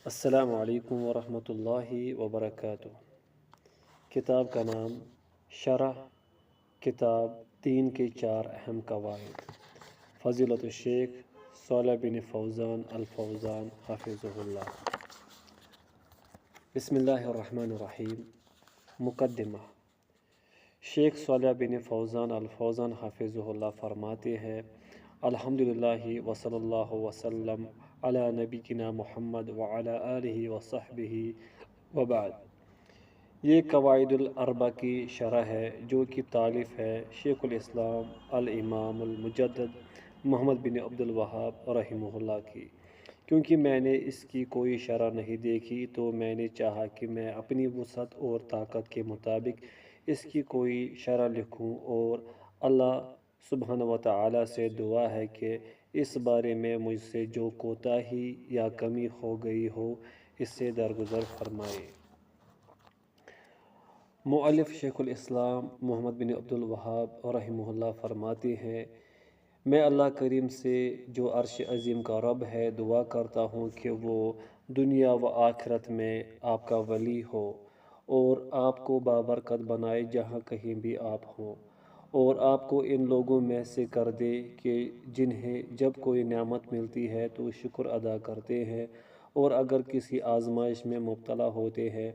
السلام علیکم ورحمۃ اللہ وبرکاتہ۔ کتاب کا نام شرح کتاب دین کے چار اہم قواعد، فضیلت الشیخ صالح بن فوزان الفوزان حفظہ اللہ۔ بسم اللہ الرحمن الرحیم۔ مقدمہ۔ شیخ صالح بن فوزان الفوزان حفظہ اللہ فرماتے ہیں: الحمدللہ وصلی اللہ وسلم علی نبینا محمد وعلی آلہ وصحبہ وبعد۔ یہ قواعد الاربع کی شرح ہے جو کہ تالیف ہے شیخ الاسلام الامام المجدد محمد بن عبد الوہاب رحمہ اللہ کی۔ کیونکہ میں نے اس کی کوئی شرح نہیں دیکھی تو میں نے چاہا کہ میں اپنی وسعت اور طاقت کے مطابق اس کی کوئی شرح لکھوں، اور اللہ سبحانہ وتعالی سے دعا ہے کہ اس بارے میں مجھ سے جو کوتاہی یا کمی ہو گئی ہو اس سے درگزر فرمائے۔ مؤلف شیخ الاسلام محمد بن عبد الوہاب رحمہ اللہ فرماتے ہیں: میں اللہ کریم سے جو عرش عظیم کا رب ہے دعا کرتا ہوں کہ وہ دنیا و آخرت میں آپ کا ولی ہو اور آپ کو بابرکت بنائے جہاں کہیں بھی آپ ہوں، اور آپ کو ان لوگوں میں سے کر دے کہ جنہیں جب کوئی نعمت ملتی ہے تو شکر ادا کرتے ہیں، اور اگر کسی آزمائش میں مبتلا ہوتے ہیں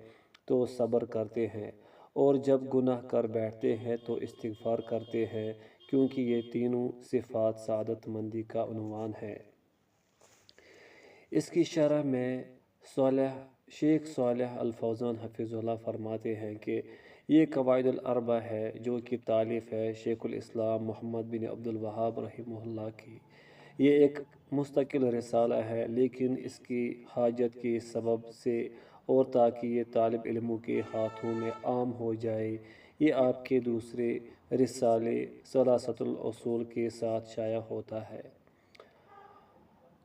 تو صبر کرتے ہیں، اور جب گناہ کر بیٹھتے ہیں تو استغفار کرتے ہیں، کیونکہ یہ تینوں صفات سعادت مندی کا عنوان ہے۔ اس کی شرح میں شیخ صالح الفوزان حفظہ اللہ فرماتے ہیں کہ یہ قواعد الاربع ہے جو کہ تالیف ہے شیخ الاسلام محمد بن عبد الوہاب رحمہ اللہ کی۔ یہ ایک مستقل رسالہ ہے، لیکن اس کی حاجت کے سبب سے اور تاکہ یہ طالب علموں کے ہاتھوں میں عام ہو جائے، یہ آپ کے دوسرے رسالے ثلاثۃ الاصول کے ساتھ شائع ہوتا ہے۔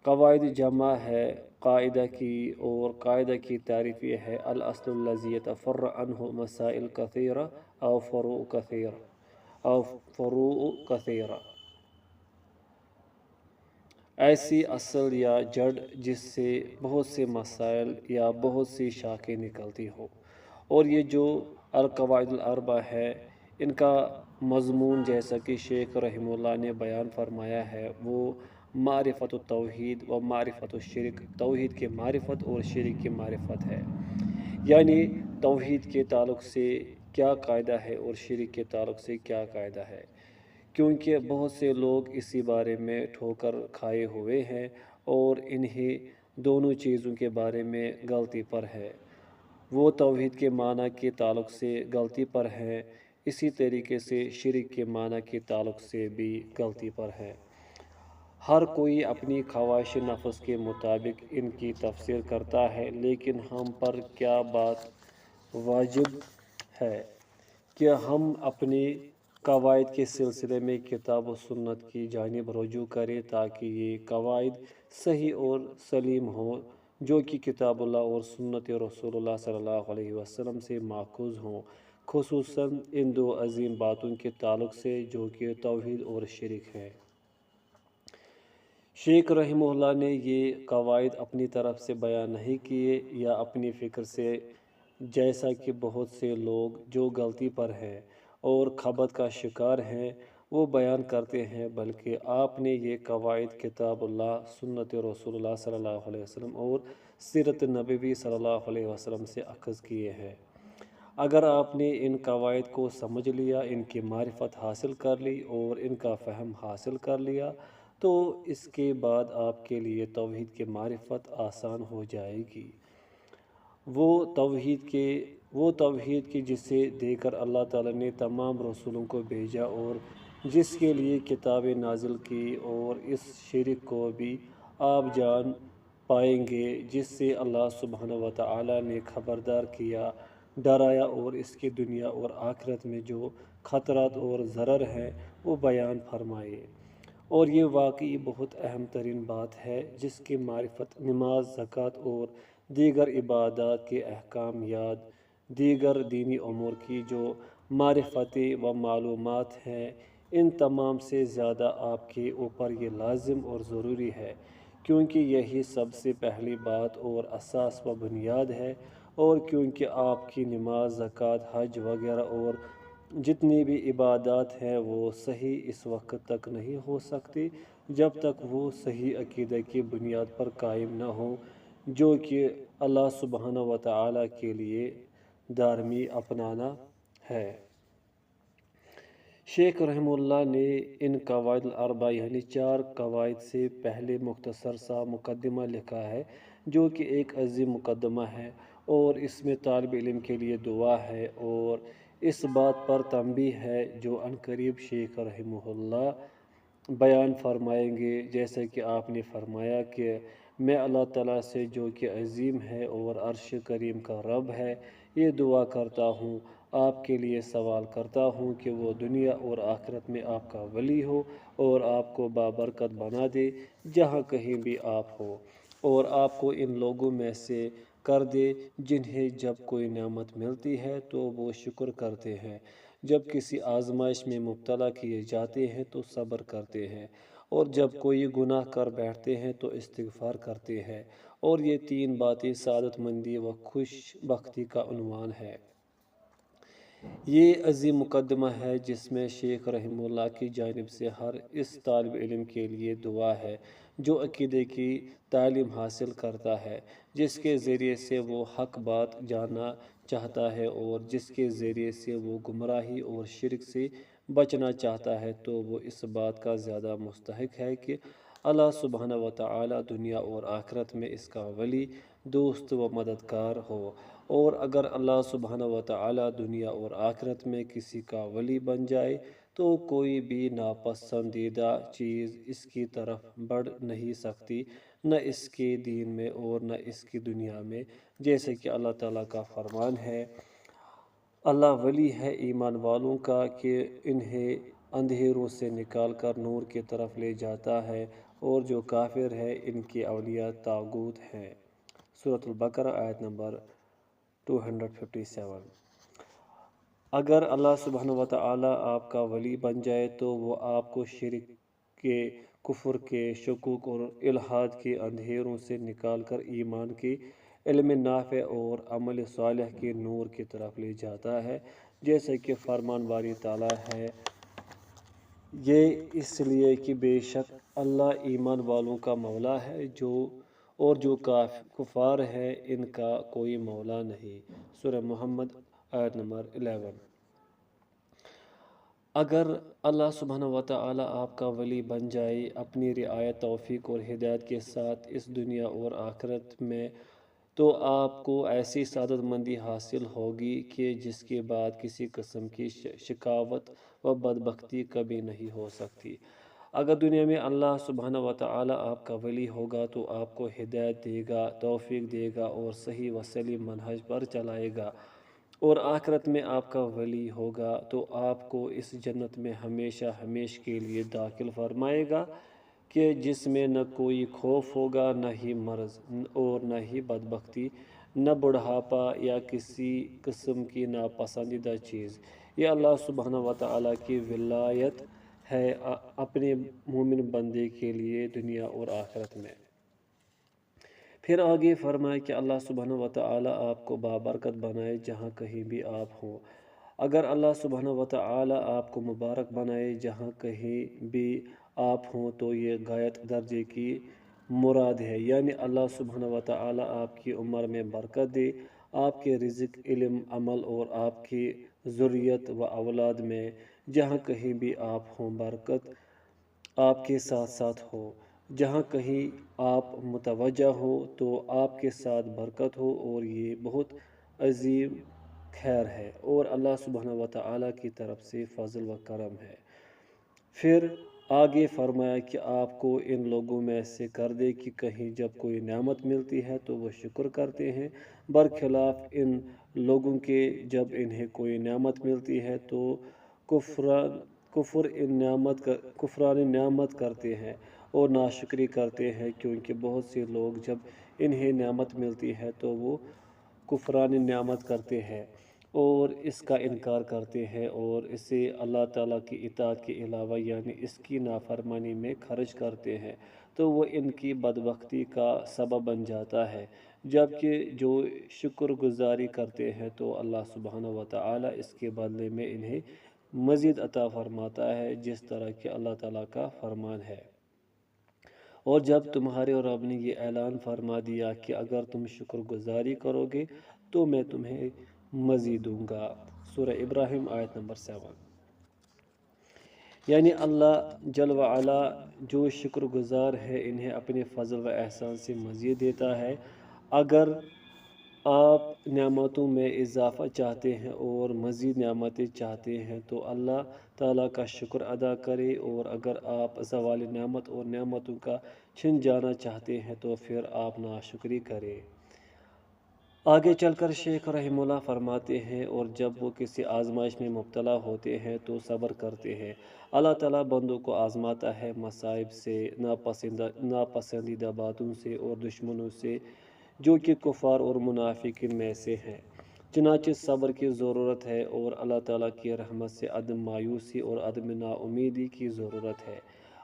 قواعد جمع ہے قاعدہ کی، اور قاعدہ کی تعریف یہ ہے: الاصل الذی یتفرع عنہ مسائل کثیرہ او فروع کثیرہ۔ ایسی اصل یا جڑ جس سے بہت سے مسائل یا بہت سی شاخیں نکلتی ہو، اور یہ جو القواعد الاربع ہے ان کا مضمون جیسا کہ شیخ رحمہ اللہ نے بیان فرمایا ہے وہ معرفت التوحید و معرفت الشرک، توحید کے معرفت اور شرک کی معرفت ہے، یعنی توحید کے تعلق سے کیا قاعدہ ہے اور شرک کے تعلق سے کیا قاعدہ ہے، کیونکہ بہت سے لوگ اسی بارے میں ٹھوکر کھائے ہوئے ہیں اور انہیں دونوں چیزوں کے بارے میں غلطی پر ہے۔ وہ توحید کے معنی کے تعلق سے غلطی پر ہیں، اسی طریقے سے شرک کے معنی کے تعلق سے بھی غلطی پر ہے۔ ہر کوئی اپنی خواہش نفس کے مطابق ان کی تفسیر کرتا ہے، لیکن ہم پر کیا بات واجب ہے کہ ہم اپنے قواعد کے سلسلے میں کتاب و سنت کی جانب رجوع کریں تاکہ یہ قواعد صحیح اور سلیم ہوں جو کہ کتاب اللہ اور سنت رسول اللہ صلی اللہ علیہ وسلم سے ماخوذ ہوں، خصوصاً ان دو عظیم باتوں کے تعلق سے جو کہ توحید اور شرک ہے۔ شیخ رحمہ اللہ نے یہ قواعد اپنی طرف سے بیان نہیں کیے یا اپنی فکر سے، جیسا کہ بہت سے لوگ جو غلطی پر ہیں اور خبط کا شکار ہیں وہ بیان کرتے ہیں، بلکہ آپ نے یہ قواعد کتاب اللہ، سنت رسول اللہ صلی اللہ علیہ وسلم اور سیرت نبوی صلی اللہ علیہ وسلم سے اخذ کیے ہیں۔ اگر آپ نے ان قواعد کو سمجھ لیا، ان کی معرفت حاصل کر لی اور ان کا فہم حاصل کر لیا تو اس کے بعد آپ کے لیے توحید کی معرفت آسان ہو جائے گی۔ وہ توحید کی جسے دے کر اللہ تعالیٰ نے تمام رسولوں کو بھیجا اور جس کے لیے کتابیں نازل کی، اور اس شرک کو بھی آپ جان پائیں گے جس سے اللہ سبحانہ وتعالی نے خبردار کیا، ڈرایا، اور اس کی دنیا اور آخرت میں جو خطرات اور ضرر ہیں وہ بیان فرمائے۔ اور یہ واقعی بہت اہم ترین بات ہے جس کی معرفت نماز، زکوٰۃ اور دیگر عبادات کے احکام یا دیگر دینی امور کی جو معرفتیں و معلومات ہیں ان تمام سے زیادہ آپ کے اوپر یہ لازم اور ضروری ہے، کیونکہ یہی سب سے پہلی بات اور اساس و بنیاد ہے، اور کیونکہ آپ کی نماز، زکوٰۃ، حج وغیرہ اور جتنی بھی عبادات ہیں وہ صحیح اس وقت تک نہیں ہو سکتی جب تک وہ صحیح عقیدہ کی بنیاد پر قائم نہ ہوں، جو کہ اللہ سبحانہ و تعالیٰ کے لیے دارمی اپنانا ہے۔ شیخ رحمہ اللہ نے ان قواعد الاربع یعنی 4 قواعد سے پہلے مختصر سا مقدمہ لکھا ہے، جو کہ ایک عظیم مقدمہ ہے، اور اس میں طالب علم کے لیے دعا ہے اور اس بات پر تنبیہ ہے جو عنقریب شیخ رحمہ اللہ بیان فرمائیں گے، جیسے کہ آپ نے فرمایا کہ میں اللہ تعالیٰ سے جو کہ عظیم ہے اور عرش کریم کا رب ہے، یہ دعا کرتا ہوں، آپ کے لیے سوال کرتا ہوں کہ وہ دنیا اور آخرت میں آپ کا ولی ہو اور آپ کو بابرکت بنا دے جہاں کہیں بھی آپ ہو، اور آپ کو ان لوگوں میں سے کر دے جنہیں جب کوئی نعمت ملتی ہے تو وہ شکر کرتے ہیں، جب کسی آزمائش میں مبتلا کیے جاتے ہیں تو صبر کرتے ہیں، اور جب کوئی گناہ کر بیٹھتے ہیں تو استغفار کرتے ہیں، اور یہ 3 باتیں سعادت مندی و خوش بختی کا عنوان ہے۔ یہ عظیم مقدمہ ہے جس میں شیخ رحمہ اللہ کی جانب سے ہر اس طالب علم کے لیے دعا ہے جو عقیدے کی تعلیم حاصل کرتا ہے، جس کے ذریعے سے وہ حق بات جاننا چاہتا ہے اور جس کے ذریعے سے وہ گمراہی اور شرک سے بچنا چاہتا ہے، تو وہ اس بات کا زیادہ مستحق ہے کہ اللہ سبحانہ و تعالیٰ دنیا اور آخرت میں اس کا ولی، دوست و مددگار ہو، اور اگر اللہ سبحانہ و تعالیٰ دنیا اور آخرت میں کسی کا ولی بن جائے تو کوئی بھی ناپسندیدہ چیز اس کی طرف بڑھ نہیں سکتی، نہ اس کے دین میں اور نہ اس کی دنیا میں، جیسے کہ اللہ تعالیٰ کا فرمان ہے، اللہ ولی ہے ایمان والوں کا کہ انہیں اندھیروں سے نکال کر نور کی طرف لے جاتا ہے، اور جو کافر ہے ان کے اولیاء طاغوت ہیں۔ سورۃ البقرہ آیت نمبر 257۔ اگر اللہ سبحانہ و تعالیٰ آپ کا ولی بن جائے تو وہ آپ کو شرک کے، کفر کے، شکوک اور الحاد کے اندھیروں سے نکال کر ایمان کے، علم نافع اور عمل صالح کے نور کی طرف لے جاتا ہے، جیسے کہ فرمان باری تعالیٰ ہے، یہ اس لیے کہ بے شک اللہ ایمان والوں کا مولا ہے، جو کفار ہے ان کا کوئی مولا نہیں۔ سورہ محمد آیت نمبر 11۔ اگر اللہ سبحانہ و تعالیٰ آپ کا ولی بن جائے اپنی رعایت، توفیق اور ہدایت کے ساتھ اس دنیا اور آخرت میں، تو آپ کو ایسی سعادت مندی حاصل ہوگی کہ جس کے بعد کسی قسم کی شقاوت و بدبختی کبھی نہیں ہو سکتی۔ اگر دنیا میں اللہ سبحانہ و تعالیٰ آپ کا ولی ہوگا تو آپ کو ہدایت دے گا، توفیق دے گا اور صحیح و سلیم منہج پر چلائے گا، اور آخرت میں آپ کا ولی ہوگا تو آپ کو اس جنت میں ہمیشہ ہمیش کے لیے داخل فرمائے گا کہ جس میں نہ کوئی خوف ہوگا، نہ ہی مرض اور نہ ہی بدبختی، نہ بڑھاپا یا کسی قسم کی ناپسندیدہ چیز۔ یہ اللہ سبحانہ و تعالیٰ کی ولایت ہے اپنے مومن بندے کے لیے دنیا اور آخرت میں۔ پھر آگے فرمائے کہ اللہ سبحانہ و تعالیٰ آپ کو بابرکت بنائے جہاں کہیں بھی آپ ہوں۔ اگر اللہ سبحانہ و تعالیٰ آپ کو مبارک بنائے جہاں کہیں بھی آپ ہوں تو یہ غایت درجے کی مراد ہے، یعنی اللہ سبحانہ و تعالیٰ آپ کی عمر میں برکت دے، آپ کے رزق، علم، عمل اور آپ کی ذریت و اولاد میں جہاں کہیں بھی آپ ہوں برکت آپ کے ساتھ ساتھ ہو، جہاں کہیں آپ متوجہ ہو تو آپ کے ساتھ برکت ہو، اور یہ بہت عظیم خیر ہے اور اللہ سبحانہ و تعالیٰ کی طرف سے فضل و کرم ہے۔ پھر آگے فرمایا کہ آپ کو ان لوگوں میں سے کر دے کہ کہیں جب کوئی نعمت ملتی ہے تو وہ شکر کرتے ہیں، برخلاف ان لوگوں کے جب انہیں کوئی نعمت ملتی ہے تو کفران نعمت کرتے ہیں اور ناشکری کرتے ہیں، کیونکہ بہت سے لوگ جب انہیں نعمت ملتی ہے تو وہ کفران نعمت کرتے ہیں اور اس کا انکار کرتے ہیں اور اسے اللہ تعالیٰ کی اطاعت کے علاوہ یعنی اس کی نافرمانی میں خرچ کرتے ہیں، تو وہ ان کی بدبختی کا سبب بن جاتا ہے، جبکہ جو شکر گزاری کرتے ہیں تو اللہ سبحانہ و تعالیٰ اس کے بدلے میں انہیں مزید عطا فرماتا ہے، جس طرح کہ اللہ تعالیٰ کا فرمان ہے۔ اور جب تمہارے رب نے یہ اعلان فرما دیا کہ اگر تم شکر گزاری کرو گے تو میں تمہیں مزید دوں گا، سورہ ابراہیم آیت نمبر 7۔ یعنی اللہ جل وعلا جو شکر گزار ہے انہیں اپنے فضل و احسان سے مزید دیتا ہے۔ اگر آپ نعمتوں میں اضافہ چاہتے ہیں اور مزید نعمتیں چاہتے ہیں تو اللہ تعالیٰ کا شکر ادا کریں، اور اگر آپ زوال نعمت اور نعمتوں کا چھن جانا چاہتے ہیں تو پھر آپ ناشکری کریں۔ آگے چل کر شیخ رحمہ اللہ فرماتے ہیں، اور جب وہ کسی آزمائش میں مبتلا ہوتے ہیں تو صبر کرتے ہیں۔ اللہ تعالیٰ بندوں کو آزماتا ہے مصائب سے، ناپسندیدہ باتوں سے اور دشمنوں سے جو کہ کفار اور منافقین میں سے ہیں۔ چنانچہ صبر کی ضرورت ہے اور اللہ تعالیٰ کی رحمت سے عدم مایوسی اور عدم نا امیدی کی ضرورت ہے،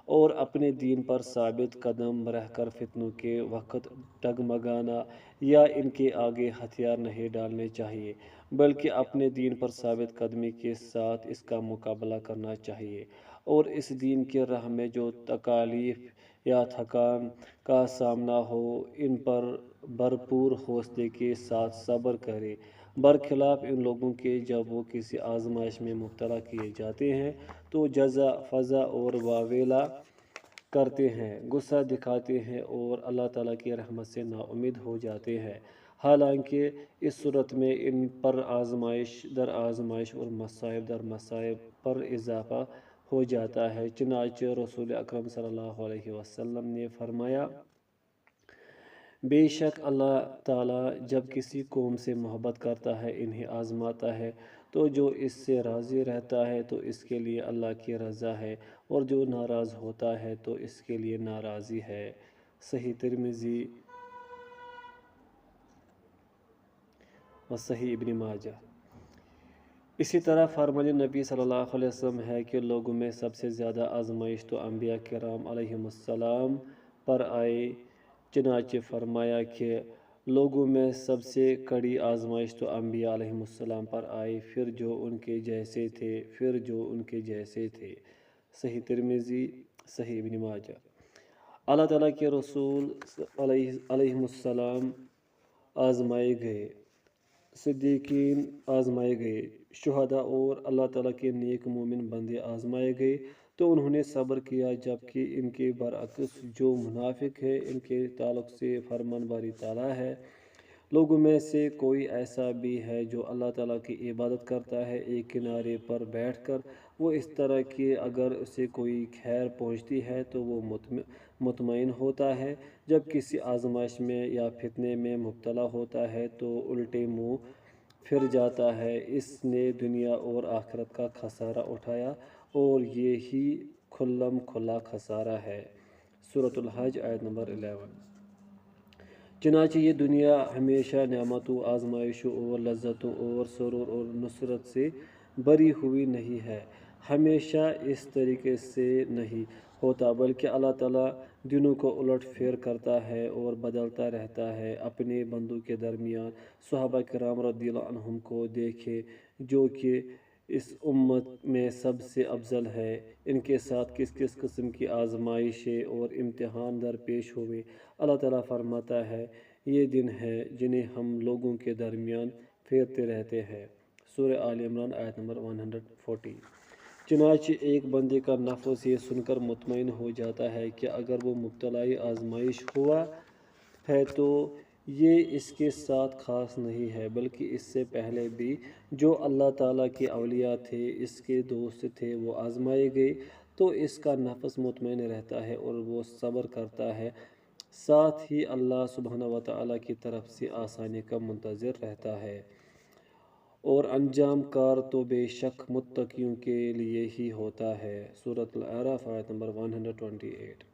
اور اپنے دین پر ثابت قدم رہ کر فتنوں کے وقت ڈگمگانا یا ان کے آگے ہتھیار نہیں ڈالنے چاہیے، بلکہ اپنے دین پر ثابت قدمی کے ساتھ اس کا مقابلہ کرنا چاہیے، اور اس دین کی راہ میں جو تکالیف یا تھکان کا سامنا ہو ان پر بھرپور حوصلے کے ساتھ صبر کرے، برخلاف ان لوگوں کے جب وہ کسی آزمائش میں مبتلا کیے جاتے ہیں تو جزا فضا اور واویلا کرتے ہیں، غصہ دکھاتے ہیں اور اللہ تعالیٰ کی رحمت سے نا امید ہو جاتے ہیں، حالانکہ اس صورت میں ان پر آزمائش در آزمائش اور مصائب در مصائب پر اضافہ ہو جاتا ہے۔ چنانچہ رسول اکرم صلی اللہ علیہ وسلم نے فرمایا، بے شک اللہ تعالیٰ جب کسی قوم سے محبت کرتا ہے انہیں آزماتا ہے، تو جو اس سے راضی رہتا ہے تو اس کے لیے اللہ کی رضا ہے، اور جو ناراض ہوتا ہے تو اس کے لیے ناراضی ہے، صحیح ترمذی و صحیح ابن ماجہ۔ اسی طرح فرمان نبی صلی اللہ علیہ وسلم ہے کہ لوگوں میں سب سے زیادہ آزمائش تو انبیاء کرام علیہم السلام پر آئی، چنانچہ فرمایا کہ لوگوں میں سب سے کڑی آزمائش تو انبیاء علیہم السلام پر آئی، پھر جو ان کے جیسے تھے، پھر جو ان کے جیسے تھے، صحیح ترمذی صحیح ابن ماجہ۔ اللہ تعالیٰ کے رسول علیہم السلام آزمائے گئے، صدیقین آزمائے گئے، شہداء اور اللہ تعالیٰ کے نیک مومن بندے آزمائے گئے تو انہوں نے صبر کیا، جبکہ ان کے برعکس جو منافق ہے ان کے تعلق سے فرمان باری تعالیٰ ہے۔ لوگوں میں سے کوئی ایسا بھی ہے جو اللہ تعالیٰ کی عبادت کرتا ہے ایک کنارے پر بیٹھ کر، وہ اس طرح کہ اگر اسے کوئی خیر پہنچتی ہے تو وہ مطمئن ہوتا ہے، جب کسی آزمائش میں یا فتنے میں مبتلا ہوتا ہے تو الٹے منہ پھر جاتا ہے، اس نے دنیا اور آخرت کا خسارہ اٹھایا اور یہی کھلم کھلا خسارہ ہے، سورۃ الحج آیت نمبر 11۔ چنانچہ یہ دنیا ہمیشہ نعمتوں، آزمائشوں اور لذتوں اور سرور اور نصرت سے بری ہوئی نہیں ہے، ہمیشہ اس طریقے سے نہیں ہوتا، بلکہ اللہ تعالیٰ دنوں کو الٹ پھیر کرتا ہے اور بدلتا رہتا ہے۔ اپنے بندوں کے درمیان صحابہ کرام رضی اللہ عنہم کو دیکھیں جو کہ اس امت میں سب سے افضل ہے، ان کے ساتھ کس کس قسم کی آزمائشیں اور امتحان درپیش ہوئے۔ اللہ تعالیٰ فرماتا ہے، یہ دن ہے جنہیں ہم لوگوں کے درمیان پھیرتے رہتے ہیں، سورہ آل عمران آیت نمبر 140۔ چنانچہ ایک بندے کا نفس یہ سن کر مطمئن ہو جاتا ہے کہ اگر وہ مبتلا آزمائش ہوا ہے تو یہ اس کے ساتھ خاص نہیں ہے، بلکہ اس سے پہلے بھی جو اللہ تعالیٰ کے اولیاء تھے، اس کے دوست تھے، وہ آزمائے گئے، تو اس کا نفس مطمئن رہتا ہے اور وہ صبر کرتا ہے، ساتھ ہی اللہ سبحانہ و تعالیٰ کی طرف سے آسانی کا منتظر رہتا ہے، اور انجام کار تو بے شک متقیوں کے لیے ہی ہوتا ہے، سورۃ الاعراف آیت نمبر 128۔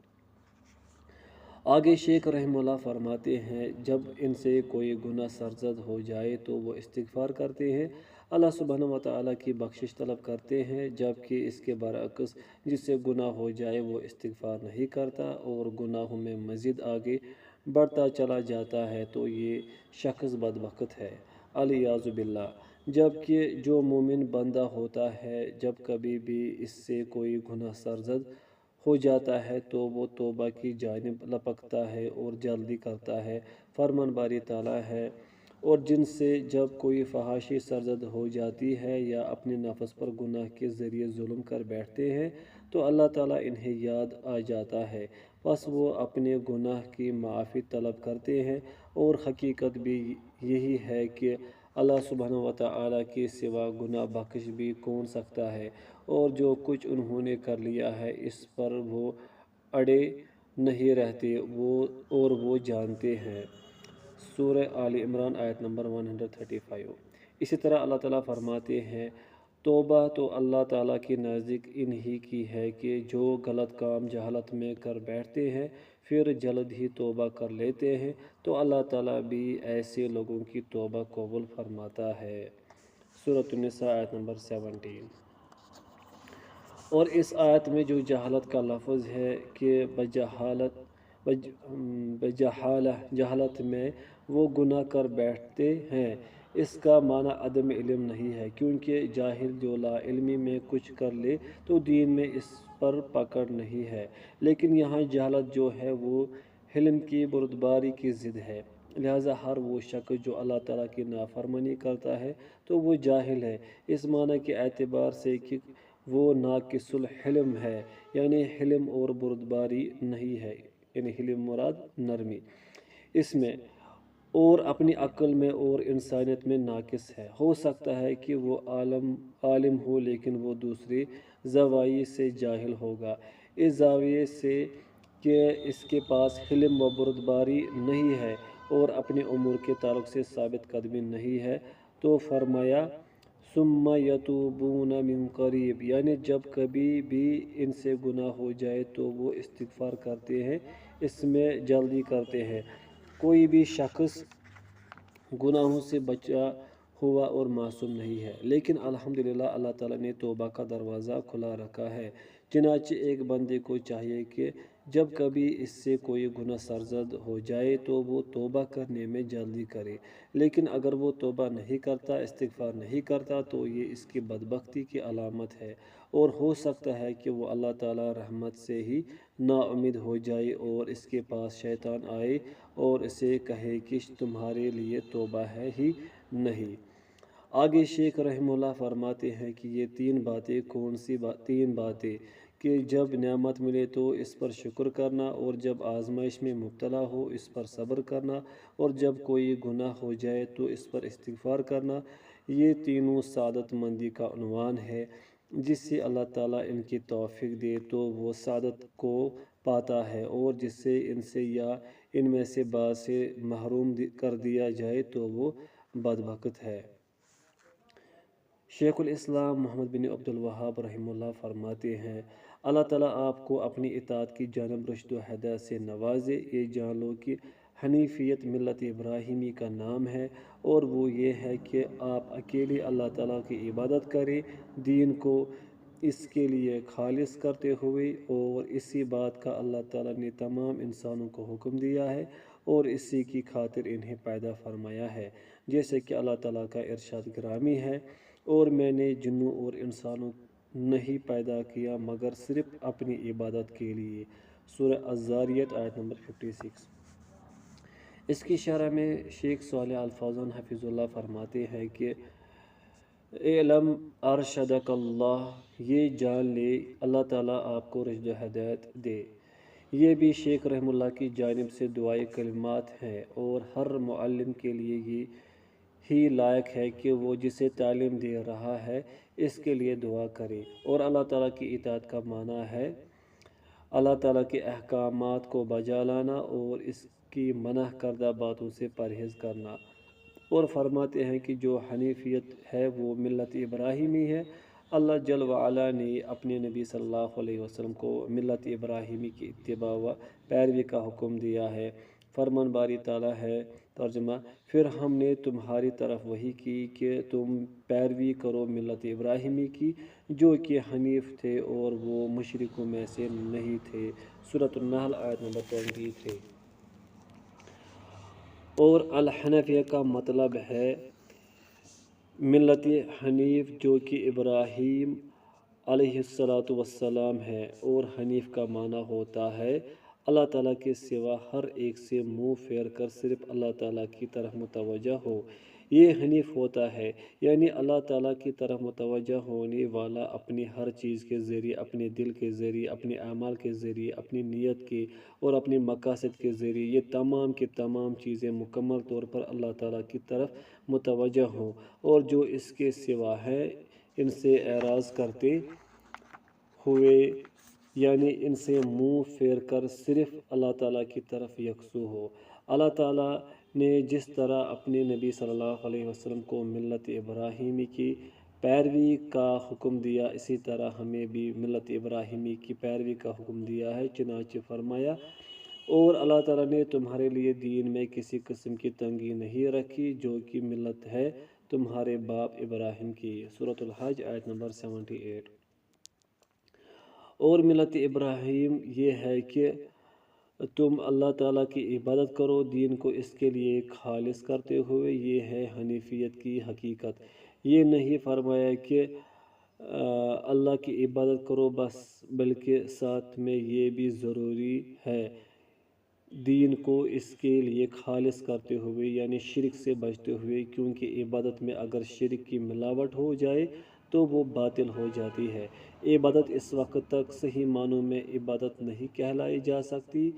آگے شیخ رحمہ اللہ فرماتے ہیں، جب ان سے کوئی گناہ سرزد ہو جائے تو وہ استغفار کرتے ہیں، اللہ سبحانہ و تعالیٰ کی بخشش طلب کرتے ہیں، جبکہ اس کے برعکس جس سے گناہ ہو جائے وہ استغفار نہیں کرتا اور گناہوں میں مزید آگے بڑھتا چلا جاتا ہے تو یہ شخص بدبخت ہے، الیاذ باللہ۔ جبکہ جو مومن بندہ ہوتا ہے، جب کبھی بھی اس سے کوئی گناہ سرزد ہو جاتا ہے تو وہ توبہ کی جانب لپکتا ہے اور جلدی کرتا ہے۔ فرمان باری تعالیٰ ہے، اور جن سے جب کوئی فحاشی سرزد ہو جاتی ہے یا اپنے نفس پر گناہ کے ذریعے ظلم کر بیٹھتے ہیں تو اللہ تعالیٰ انہیں یاد آ جاتا ہے، پس وہ اپنے گناہ کی معافی طلب کرتے ہیں، اور حقیقت بھی یہی ہے کہ اللہ سبحانہ و تعالیٰ کے سوا گناہ بخش بھی کون سکتا ہے، اور جو کچھ انہوں نے کر لیا ہے اس پر وہ اڑے نہیں رہتے اور وہ جانتے ہیں۔ سورہ آل عمران آیت نمبر 135۔ اسی طرح اللہ تعالیٰ فرماتے ہیں، توبہ تو اللہ تعالیٰ کے نزدیک انہی کی ہے کہ جو غلط کام جہالت میں کر بیٹھتے ہیں پھر جلد ہی توبہ کر لیتے ہیں تو اللہ تعالیٰ بھی ایسے لوگوں کی توبہ قبول فرماتا ہے۔ سورۃ النساء آیت نمبر 17۔ اور اس آیت میں جو جہالت کا لفظ ہے کہ جہالت میں وہ گناہ کر بیٹھتے ہیں، اس کا معنی عدم علم نہیں ہے، کیونکہ جاہل جو لا علمی میں کچھ کر لے تو دین میں اس پر پکڑ نہیں ہے، لیکن یہاں جہالت جو ہے وہ علم کی بردباری کی ضد ہے۔ لہٰذا ہر وہ شخص جو اللہ تعالیٰ کی نافرمانی کرتا ہے تو وہ جاہل ہے، اس معنی کے اعتبار سے کہ وہ ناقص العلم ہے، یعنی علم اور بردباری نہیں ہے، یعنی علم مراد نرمی اس میں، اور اپنی عقل میں اور انسانیت میں ناقص ہے۔ ہو سکتا ہے کہ وہ عالم ہو لیکن وہ دوسرے زاویے سے جاہل ہوگا، اس زاویے سے کہ اس کے پاس علم و بردباری نہیں ہے اور اپنے امور کے تعلق سے ثابت قدمی نہیں ہے۔ تو فرمایا ثم یتوبون من قریب، یعنی جب کبھی بھی ان سے گناہ ہو جائے تو وہ استغفار کرتے ہیں، اس میں جلدی کرتے ہیں۔ کوئی بھی شخص گناہوں سے بچا ہوا اور معصوم نہیں ہے، لیکن الحمدللہ اللہ تعالیٰ نے توبہ کا دروازہ کھلا رکھا ہے، چنانچہ ایک بندے کو چاہیے کہ جب کبھی اس سے کوئی گناہ سرزد ہو جائے تو وہ توبہ کرنے میں جلدی کرے، لیکن اگر وہ توبہ نہیں کرتا، استغفار نہیں کرتا تو یہ اس کی بدبختی کی علامت ہے، اور ہو سکتا ہے کہ وہ اللہ تعالیٰ رحمت سے ہی نا امید ہو جائے اور اس کے پاس شیطان آئے اور اسے کہے کہ تمہارے لیے توبہ ہے ہی نہیں۔ آگے شیخ رحمہ اللہ فرماتے ہیں کہ یہ تین باتیں کون سی تین باتیں کہ جب نعمت ملے تو اس پر شکر کرنا، اور جب آزمائش میں مبتلا ہو اس پر صبر کرنا، اور جب کوئی گناہ ہو جائے تو اس پر استغفار کرنا، یہ تینوں سعادت مندی کا عنوان ہے۔ جس سے اللہ تعالیٰ ان کی توفیق دے تو وہ سعادت کو پاتا ہے، اور جس سے ان سے یا ان میں سے بعض سے محروم کر دیا جائے تو وہ بدبخت ہے۔ شیخ الاسلام محمد بن عبد الوہاب رحمہ اللہ فرماتے ہیں، اللہ تعالیٰ آپ کو اپنی اطاعت کی جانب رشد و ہدایت سے نوازے۔ یہ جان لو کہ حنیفیت ملت ابراہیمی کا نام ہے، اور وہ یہ ہے کہ آپ اکیلے اللہ تعالیٰ کی عبادت کریں، دین کو اس کے لیے خالص کرتے ہوئے، اور اسی بات کا اللہ تعالیٰ نے تمام انسانوں کو حکم دیا ہے اور اسی کی خاطر انہیں پیدا فرمایا ہے، جیسے کہ اللہ تعالیٰ کا ارشاد گرامی ہے، اور میں نے جنوں اور انسانوں نہیں پیدا کیا مگر صرف اپنی عبادت کے لیے۔ سورہ الذاریات آیت نمبر 56۔ اس کی شرح میں شیخ صالح الفوزان حفظہ اللہ فرماتے ہیں کہ اعلم ارشدک اللہ، یہ جان لے اللہ تعالیٰ آپ کو رشد و ہدایت دے۔ یہ بھی شیخ رحمہ اللہ کی جانب سے دعائے کلمات ہیں، اور ہر معلم کے لیے یہ ہی لائق ہے کہ وہ جسے تعلیم دے رہا ہے اس کے لیے دعا کرے۔ اور اللہ تعالیٰ کی اطاعت کا معنی ہے اللہ تعالیٰ کے احکامات کو بجا لانا اور اس کی منع کردہ باتوں سے پرہیز کرنا۔ اور فرماتے ہیں کہ جو حنیفیت ہے وہ ملت ابراہیمی ہے۔ اللہ جل وعلا نے اپنے نبی صلی اللہ علیہ وسلم کو ملت ابراہیمی کی اتباع و پیروی کا حکم دیا ہے۔ فرمان باری تعالیٰ ہے، ترجمہ: پھر ہم نے تمہاری طرف وحی کی کہ تم پیروی کرو ملت ابراہیمی کی، جو کہ حنیف تھے اور وہ مشرکوں میں سے نہیں تھے۔ سورۃ النحل آیت نمبر 23۔ اور الحنفیہ کا مطلب ہے ملت حنیف، جو کہ ابراہیم علیہ السلام ہے، اور حنیف کا معنی ہوتا ہے اللہ تعالیٰ کے سوا ہر ایک سے منہ پھیر کر صرف اللہ تعالیٰ کی طرف متوجہ ہو۔ یہ حنیف ہوتا ہے، یعنی اللہ تعالیٰ کی طرف متوجہ ہونے والا اپنی ہر چیز کے ذریعے، اپنے دل کے ذریعے، اپنے اعمال کے ذریعے، اپنی نیت کے اور اپنے مقاصد کے ذریعے، یہ تمام کی تمام چیزیں مکمل طور پر اللہ تعالیٰ کی طرف متوجہ ہوں، اور جو اس کے سوا ہے ان سے اعراض کرتے ہوئے، یعنی ان سے منہ پھیر کر صرف اللہ تعالیٰ کی طرف یکسو ہو۔ اللہ تعالیٰ نے جس طرح اپنے نبی صلی اللہ علیہ وسلم کو ملت ابراہیمی کی پیروی کا حکم دیا، اسی طرح ہمیں بھی ملت ابراہیمی کی پیروی کا حکم دیا ہے۔ چنانچہ فرمایا: اور اللہ تعالیٰ نے تمہارے لیے دین میں کسی قسم کی تنگی نہیں رکھی، جو کہ ملت ہے تمہارے باپ ابراہیم کی۔ سورۃ الحج آیت نمبر 78۔ اور ملت ابراہیم یہ ہے کہ تم اللہ تعالیٰ کی عبادت کرو، دین کو اس کے لیے خالص کرتے ہوئے۔ یہ ہے حنیفیت کی حقیقت۔ یہ نہیں فرمایا کہ اللہ کی عبادت کرو بس، بلکہ ساتھ میں یہ بھی ضروری ہے دین کو اس کے لیے خالص کرتے ہوئے، یعنی شرک سے بچتے ہوئے، کیونکہ عبادت میں اگر شرک کی ملاوٹ ہو جائے تو وہ باطل ہو جاتی ہے۔ عبادت اس وقت تک صحیح معنوں میں عبادت نہیں کہلائی جا سکتی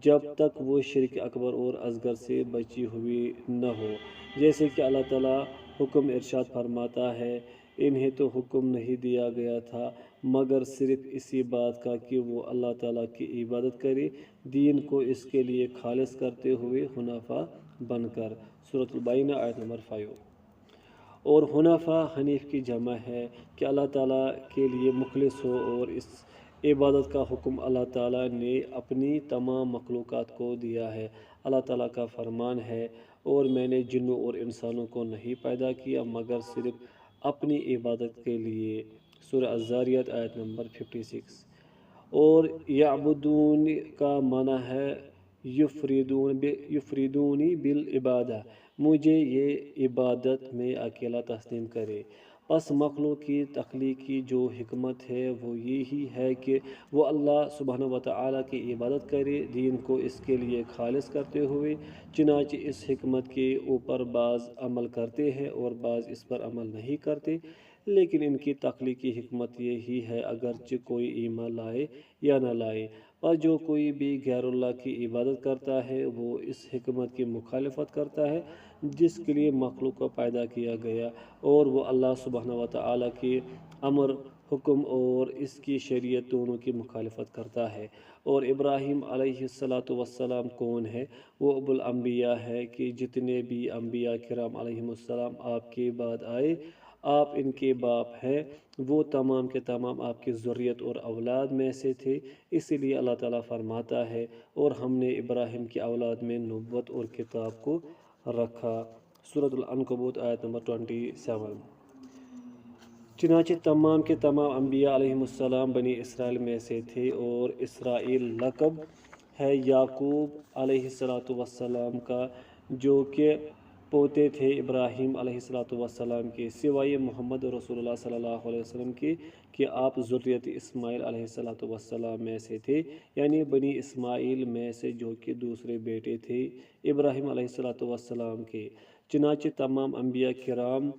جب تک وہ شرک اکبر اور اصغر سے بچی ہوئی نہ ہو۔ جیسے کہ اللہ تعالیٰ حکم ارشاد فرماتا ہے: انہیں تو حکم نہیں دیا گیا تھا مگر صرف اسی بات کا کہ وہ اللہ تعالیٰ کی عبادت کرے، دین کو اس کے لیے خالص کرتے ہوئے حنفاء بن کر۔ سورۃ البینہ آیت نمبر 5۔ اور حنفاء حنیف کی جمع ہے کہ اللہ تعالیٰ کے لیے مخلص ہو، اور اس عبادت کا حکم اللہ تعالیٰ نے اپنی تمام مخلوقات کو دیا ہے۔ اللہ تعالیٰ کا فرمان ہے: اور میں نے جنوں اور انسانوں کو نہیں پیدا کیا مگر صرف اپنی عبادت کے لیے۔ سورہ الذاریات آیت نمبر 56۔ اور یعبدون کا معنی ہے یفریدونی بالعبادہ، مجھے یہ عبادت میں اکیلا تسلیم کرے۔ پس مخلوق کی تخلیقی جو حکمت ہے وہ یہی ہے کہ وہ اللہ سبحانہ وتعالیٰ کی عبادت کرے، دین کو اس کے لیے خالص کرتے ہوئے۔ چنانچہ اس حکمت کے اوپر بعض عمل کرتے ہیں اور بعض اس پر عمل نہیں کرتے، لیکن ان کی تخلیقی حکمت یہی ہے، اگرچہ کوئی ایمان لائے یا نہ لائے۔ پر جو کوئی بھی غیر اللہ کی عبادت کرتا ہے وہ اس حکمت کی مخالفت کرتا ہے جس کے لیے مخلوق کو پیدا کیا گیا، اور وہ اللہ سبحانہ وتعالیٰ کے امر، حکم اور اس کی شریعت دونوں کی مخالفت کرتا ہے۔ اور ابراہیم علیہ السلام کون ہے؟ وہ ابو الانبیاء ہے کہ جتنے بھی انبیاء کرام علیہم السلام آپ کے بعد آئے، آپ ان کے باپ ہیں، وہ تمام کے تمام آپ کی ذریت اور اولاد میں سے تھے۔ اسی لیے اللہ تعالیٰ فرماتا ہے: اور ہم نے ابراہیم کی اولاد میں نبوت اور کتاب کو رکھا۔ سورۃ العنکبوت آیت نمبر 27۔ چنانچہ تمام کے تمام انبیاء علیہم السلام بنی اسرائیل میں سے تھے، اور اسرائیل لقب ہے یعقوب علیہ السلام کا، جو کہ پوتے تھے ابراہیم علیہ السلام کے، سوائے محمد رسول اللہ صلی اللہ علیہ وسلم کے کہ آپ ذریت اسماعیل علیہ السلام میں سے تھے، یعنی بنی اسماعیل میں سے، جو کہ دوسرے بیٹے تھے ابراہیم علیہ السلام کے۔ چنانچہ تمام انبیاء کرام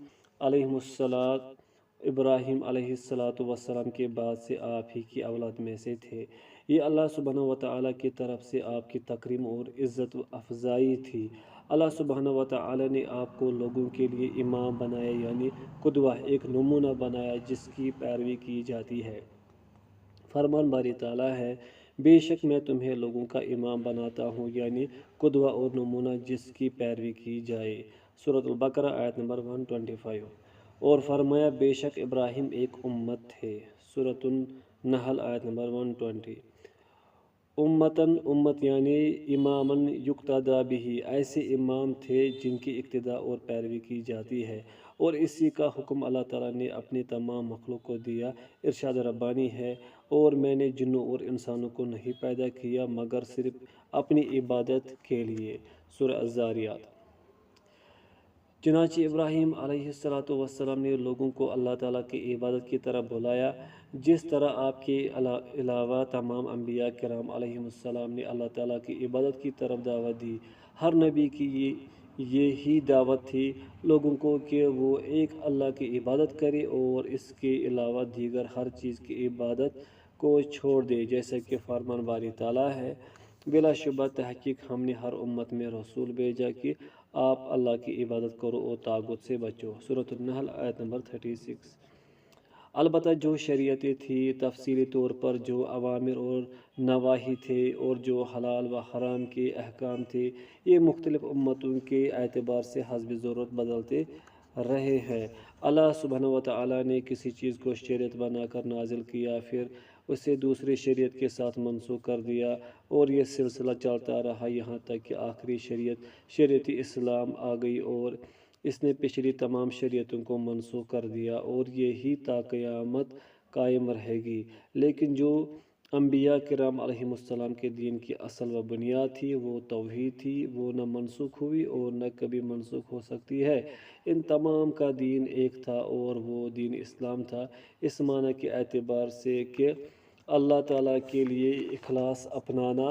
علیہم السلام ابراہیم علیہ السلام کے بعد سے آپ ہی کی اولاد میں سے تھے۔ یہ اللہ سبحانہ وتعالیٰ کی طرف سے آپ کی تکریم اور عزت و افضائی تھی۔ اللہ سبحانہ وتعالیٰ نے آپ کو لوگوں کے لیے امام بنایا، یعنی قدوہ، ایک نمونہ بنایا جس کی پیروی کی جاتی ہے۔ فرمان باری تعالیٰ ہے: بے شک میں تمہیں لوگوں کا امام بناتا ہوں، یعنی قدوہ اور نمونہ جس کی پیروی کی جائے۔ سورۃ البقرہ آیت نمبر 125۔ اور فرمایا: بے شک ابراہیم ایک امت تھے۔ سورۃ النحل آیت نمبر 120۔ امتن امت یعنی امامن یقتدا بھی، ایسے امام تھے جن کی اقتداء اور پیروی کی جاتی ہے، اور اسی کا حکم اللہ تعالیٰ نے اپنی تمام مخلوق کو دیا۔ ارشاد ربانی ہے، اور میں نے جنوں اور انسانوں کو نہیں پیدا کیا مگر صرف اپنی عبادت کے لیے۔ سورہ الذاریات۔ چنانچہ ابراہیم علیہ السلام نے لوگوں کو اللہ تعالیٰ کی عبادت کی طرف بلایا، جس طرح آپ کے علاوہ تمام انبیاء کرام علیہم السلام نے اللہ تعالیٰ کی عبادت کی طرف دعوت دی۔ ہر نبی کی یہی دعوت تھی لوگوں کو کہ وہ ایک اللہ کی عبادت کرے اور اس کے علاوہ دیگر ہر چیز کی عبادت کو چھوڑ دے، جیسا کہ فرمان باری تعالیٰ ہے، بلا شبہ تحقیق ہم نے ہر امت میں رسول بھیجا کہ آپ اللہ کی عبادت کرو اور طاغوت سے بچو۔ سورۃ النحل آیت نمبر 36۔ البتہ جو شریعتیں تھیں، تفصیلی طور پر جو اوامر اور نواہی تھے اور جو حلال و حرام کے احکام تھے، یہ مختلف امتوں کے اعتبار سے حسب ضرورت بدلتے رہے ہیں۔ اللہ سبحانہ و تعالیٰ نے کسی چیز کو شریعت بنا کر نازل کیا، پھر اسے دوسری شریعت کے ساتھ منسوخ کر دیا، اور یہ سلسلہ چلتا رہا یہاں تک کہ آخری شریعت اسلام آ گئی اور اس نے پچھلی تمام شریعتوں کو منسوخ کر دیا، اور یہی تا قیامت قائم رہے گی۔ لیکن جو انبیاء کرام علیہم السلام کے دین کی اصل و بنیاد تھی وہ توحید تھی، وہ نہ منسوخ ہوئی اور نہ کبھی منسوخ ہو سکتی ہے۔ ان تمام کا دین ایک تھا اور وہ دین اسلام تھا، اس معنی کے اعتبار سے کہ اللہ تعالیٰ کے لیے اخلاص اپنانا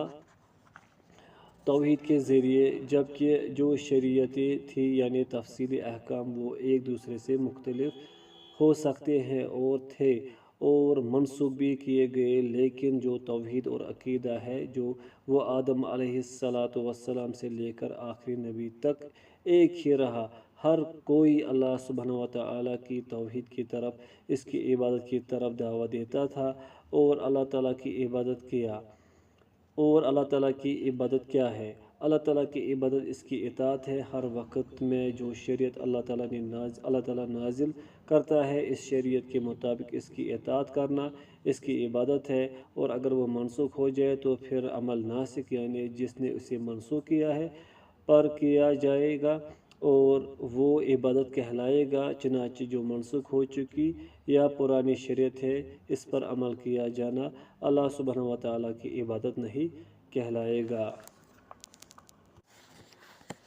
توحید کے ذریعے، جبکہ جو شریعتیں تھیں یعنی تفصیلی احکام وہ ایک دوسرے سے مختلف ہو سکتے ہیں اور تھے اور منسوخ بھی کیے گئے، لیکن جو توحید اور عقیدہ ہے جو وہ آدم علیہ السلام سے لے کر آخری نبی تک ایک ہی رہا۔ ہر کوئی اللہ سبحانہ و تعالیٰ کی توحید کی طرف، اس کی عبادت کی طرف دعوت دیتا تھا، اور اللہ تعالیٰ کی عبادت کیا۔ اور اللہ تعالیٰ کی عبادت کیا ہے؟ اللہ تعالیٰ کی عبادت اس کی اطاعت ہے۔ ہر وقت میں جو شریعت اللہ تعالیٰ نازل کرتا ہے، اس شریعت کے مطابق اس کی اطاعت کرنا اس کی عبادت ہے، اور اگر وہ منسوخ ہو جائے تو پھر عمل ناسخ یعنی جس نے اسے منسوخ کیا ہے پر کیا جائے گا اور وہ عبادت کہلائے گا۔ چنانچہ جو منسوخ ہو چکی یا پرانی شریعت ہے اس پر عمل کیا جانا اللہ سبحانہ و تعالیٰ کی عبادت نہیں کہلائے گا۔